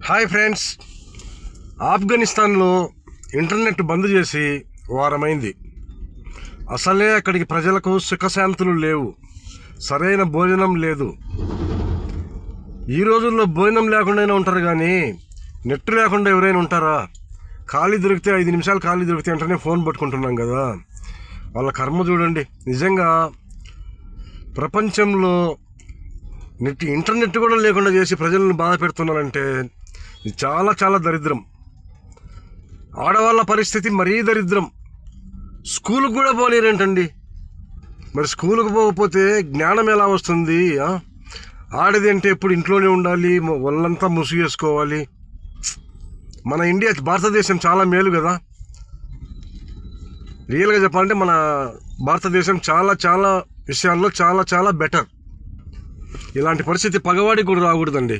Hi friends, ఆఫ్ఘనిస్తాన్లో internet బంద్ చేసి వారమైంది. అసలే అక్కడికి ప్రజలకు సుఖశాంతులు లేవు, సరైన భోజనం లేదు. ఈ రోజుల్లో భోజనం లేకుండానే ఉంటారు, కానీ నెట్ లేకుండా ఎవరైనా ఉంటారా? ఖాళీ దొరికితే 5 నిమిషాలు ఖాళీ దొరికితే వెంటనే ఫోన్ పట్టుకుంటున్నాం కదా. వాళ్ళ కర్మ చూడండి. నిజంగా ప్రపంచంలో ఇంటర్నెట్ కూడా లేకుండా చేసి ప్రజలను బాధ పెడుతున్నారంటే ఇది చాలా చాలా దరిద్రం. ఆడవాళ్ళ పరిస్థితి మరీ దరిద్రం. స్కూలుకు కూడా పోలేరేంటండి. మరి స్కూలుకు పోకపోతే జ్ఞానం ఎలా వస్తుంది? ఆడది అంటే ఎప్పుడు ఇంట్లోనే ఉండాలి, ఒళ్ళంతా ముసుగు వేసుకోవాలి. మన ఇండియా, భారతదేశం చాలా మేలు కదా. రియల్గా చెప్పాలంటే మన భారతదేశం చాలా చాలా విషయాల్లో చాలా చాలా బెటర్. ఇలాంటి పరిస్థితి పగవాడికి కూడా రాకూడదండి.